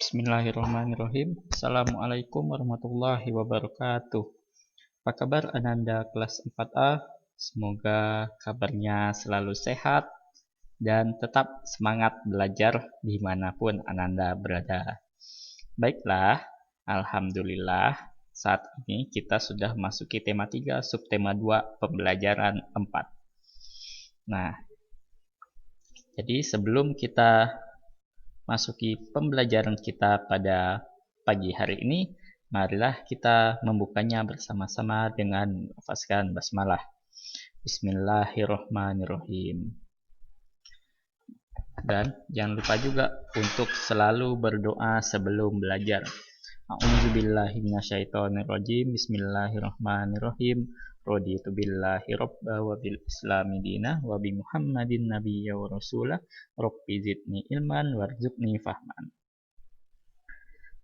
Bismillahirrahmanirrahim. Assalamualaikum warahmatullahi wabarakatuh. Apa kabar Ananda kelas 4A? Semoga kabarnya selalu sehat dan tetap semangat belajar dimanapun Ananda berada. Baiklah, Alhamdulillah saat ini kita sudah masuki tema 3, subtema 2, pembelajaran 4. Nah, jadi sebelum kita masuki pembelajaran kita pada pagi hari ini, marilah kita membukanya bersama-sama dengan melafazkan basmalah. Bismillahirrahmanirrahim. Dan jangan lupa juga untuk selalu berdoa sebelum belajar. A'udzubillahi minasyaitonirrajim. Bismillahirrahmanirrahim. Raditu billahi robba wa bil islami dina wa bi muhammadin nabiyya wa rasulah rabbi zidni ilman warzuqni fahman.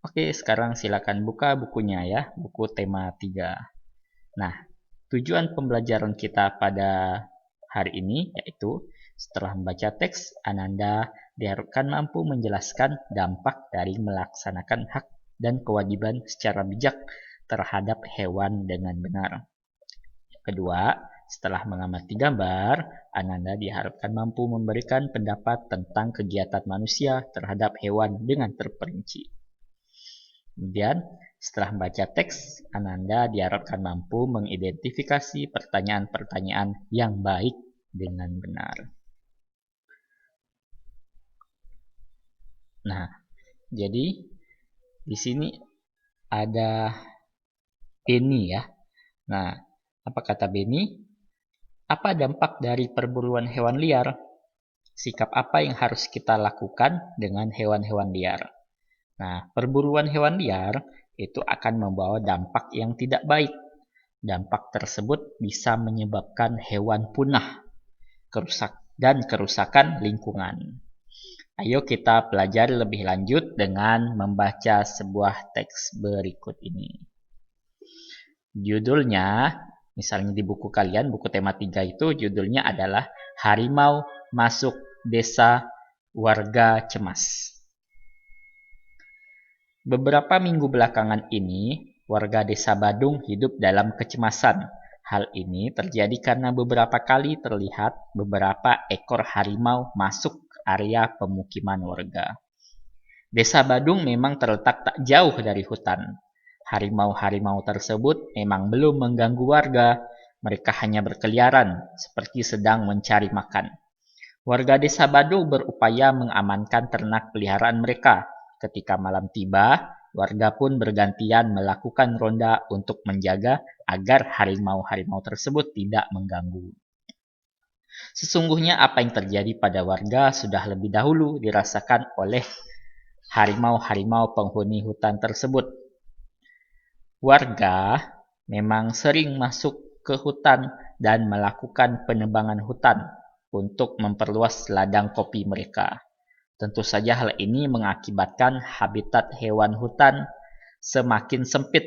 Oke, sekarang silakan buka bukunya ya, buku tema 3. Nah, tujuan pembelajaran kita pada hari ini yaitu setelah membaca teks, Ananda diharapkan mampu menjelaskan dampak dari melaksanakan hak dan kewajiban secara bijak terhadap hewan dengan benar. Kedua, setelah mengamati gambar, Ananda diharapkan mampu memberikan pendapat tentang kegiatan manusia terhadap hewan dengan terperinci. Kemudian, setelah membaca teks, Ananda diharapkan mampu mengidentifikasi pertanyaan-pertanyaan yang baik dengan benar. Nah, jadi di sini ada Beni ya. Nah, apa kata Beni? Apa dampak dari perburuan hewan liar? Sikap apa yang harus kita lakukan dengan hewan-hewan liar? Nah, perburuan hewan liar itu akan membawa dampak yang tidak baik. Dampak tersebut bisa menyebabkan hewan punah, kerusakan lingkungan. Ayo kita pelajari lebih lanjut dengan membaca sebuah teks berikut ini. Judulnya, misalnya di buku kalian, buku tema 3 itu judulnya adalah Harimau Masuk Desa Warga Cemas. Beberapa minggu belakangan ini, warga desa Badung hidup dalam kecemasan. Hal ini terjadi karena beberapa kali terlihat beberapa ekor harimau masuk ke area pemukiman warga. Desa Badung memang terletak tak jauh dari hutan. Harimau-harimau tersebut memang belum mengganggu warga. Mereka hanya berkeliaran seperti sedang mencari makan. Warga desa Badung berupaya mengamankan ternak peliharaan mereka. Ketika malam tiba, warga pun bergantian melakukan ronda untuk menjaga agar harimau-harimau tersebut tidak mengganggu. Sesungguhnya apa yang terjadi pada warga sudah lebih dahulu dirasakan oleh harimau-harimau penghuni hutan tersebut. Warga memang sering masuk ke hutan dan melakukan penebangan hutan untuk memperluas ladang kopi mereka. Tentu saja hal ini mengakibatkan habitat hewan hutan semakin sempit.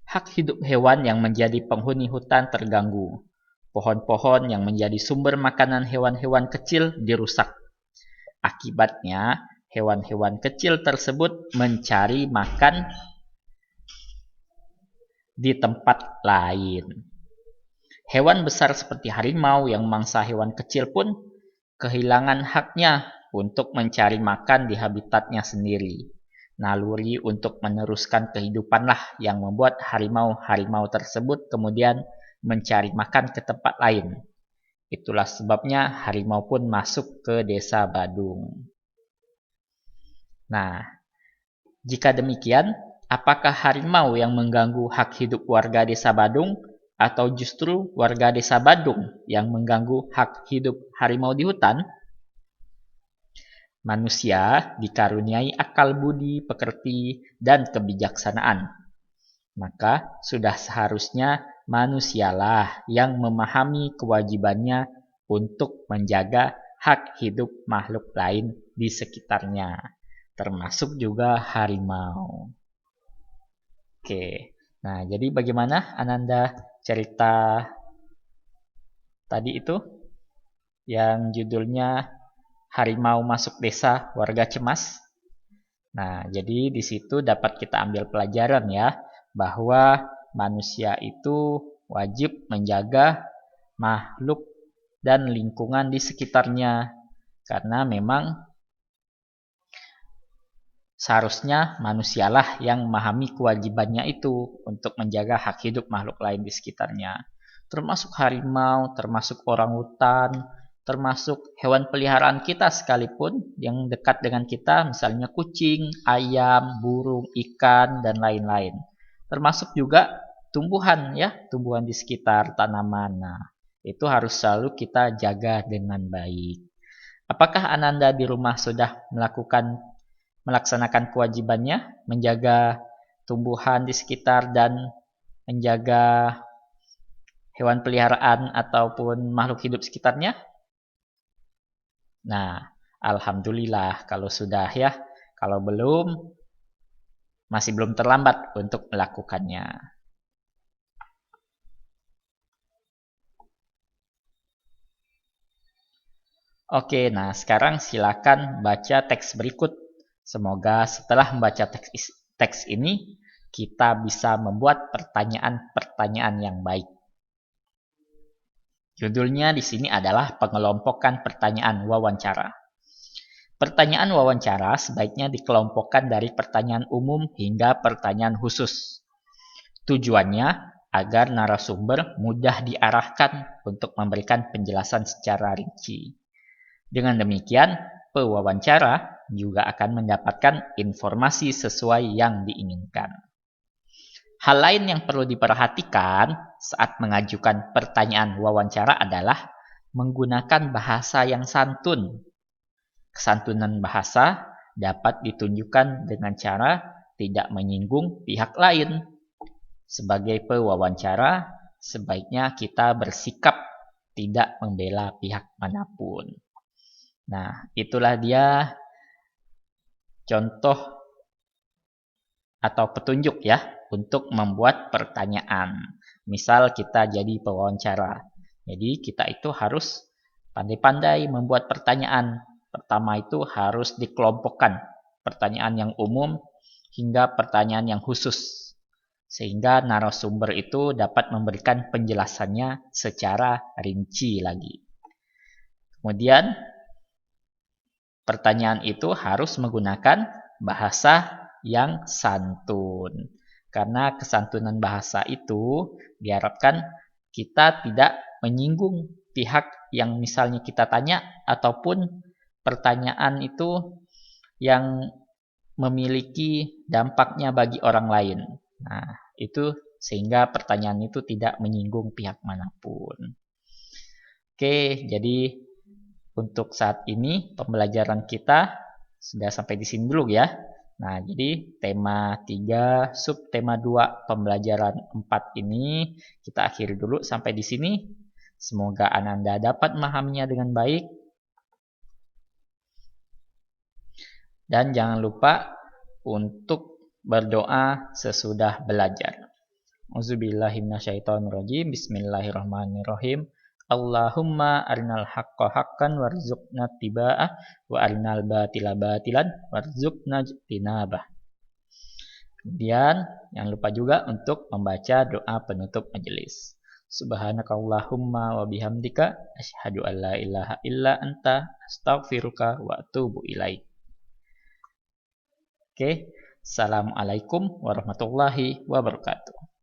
Hak hidup hewan yang menjadi penghuni hutan terganggu. Pohon-pohon yang menjadi sumber makanan hewan-hewan kecil dirusak. Akibatnya, hewan-hewan kecil tersebut mencari makan di tempat lain. Hewan besar seperti harimau yang memangsa hewan kecil pun kehilangan haknya untuk mencari makan di habitatnya sendiri. Naluri untuk meneruskan kehidupanlah yang membuat harimau-harimau tersebut kemudian mencari makan ke tempat lain. Itulah sebabnya harimau pun masuk ke desa Badung. Nah, jika demikian, apakah harimau yang mengganggu hak hidup warga desa Badung atau justru warga desa Badung yang mengganggu hak hidup harimau di hutan? Manusia dikaruniai akal budi, pekerti, dan kebijaksanaan. Maka sudah seharusnya manusialah yang memahami kewajibannya untuk menjaga hak hidup makhluk lain di sekitarnya, termasuk juga harimau. Oke, nah jadi bagaimana Ananda cerita tadi itu yang judulnya Harimau Masuk Desa Warga Cemas? Nah, jadi di situ dapat kita ambil pelajaran ya, bahwa manusia itu wajib menjaga makhluk dan lingkungan di sekitarnya. Karena memang seharusnya manusialah yang memahami kewajibannya itu untuk menjaga hak hidup makhluk lain di sekitarnya. Termasuk harimau, termasuk orangutan, termasuk hewan peliharaan kita sekalipun yang dekat dengan kita, misalnya kucing, ayam, burung, ikan, dan lain-lain. Termasuk juga tumbuhan ya, tumbuhan di sekitar tanaman. Nah, itu harus selalu kita jaga dengan baik. Apakah Ananda di rumah sudah melaksanakan kewajibannya, menjaga tumbuhan di sekitar dan menjaga hewan peliharaan ataupun makhluk hidup sekitarnya? Nah, alhamdulillah kalau sudah ya. Kalau belum, masih belum terlambat untuk melakukannya. Oke, nah sekarang silakan baca teks berikut. Semoga setelah membaca teks ini, kita bisa membuat pertanyaan-pertanyaan yang baik. Judulnya di sini adalah pengelompokan pertanyaan wawancara. Pertanyaan wawancara sebaiknya dikelompokkan dari pertanyaan umum hingga pertanyaan khusus. Tujuannya agar narasumber mudah diarahkan untuk memberikan penjelasan secara rinci. Dengan demikian, pewawancara juga akan mendapatkan informasi sesuai yang diinginkan. Hal lain yang perlu diperhatikan saat mengajukan pertanyaan wawancara adalah menggunakan bahasa yang santun. Kesantunan bahasa dapat ditunjukkan dengan cara tidak menyinggung pihak lain. Sebagai pewawancara, sebaiknya kita bersikap tidak membela pihak manapun. Nah, itulah dia contoh atau petunjuk ya untuk membuat pertanyaan. Misal kita jadi pewawancara. Jadi kita itu harus pandai-pandai membuat pertanyaan. Pertama itu harus dikelompokkan. Pertanyaan yang umum hingga pertanyaan yang khusus. Sehingga narasumber itu dapat memberikan penjelasannya secara rinci lagi. Kemudian pertanyaan itu harus menggunakan bahasa yang santun. Karena kesantunan bahasa itu diharapkan kita tidak menyinggung pihak yang misalnya kita tanya ataupun pertanyaan itu yang memiliki dampaknya bagi orang lain. Nah, itu sehingga pertanyaan itu tidak menyinggung pihak manapun. Oke, jadi untuk saat ini pembelajaran kita sudah sampai di sini dulu ya. Nah, jadi tema 3, subtema 2, pembelajaran 4 ini kita akhiri dulu sampai di sini. Semoga Ananda dapat memahaminya dengan baik. Dan jangan lupa untuk berdoa sesudah belajar. Auzubillahiminasyaitonirrajim. Bismillahirrahmanirrahim. Allahumma arinal haqqa haqqan warzuqna tiba'ah wa arinal batila batilan warzuqna jinabah. Kemudian jangan lupa juga untuk membaca doa penutup majelis. Subhanakallahumma wa bihamdika asyhadu an la ilaha illa anta astaghfiruka wa atubu ilaik. Oke, assalamualaikum warahmatullahi wabarakatuh.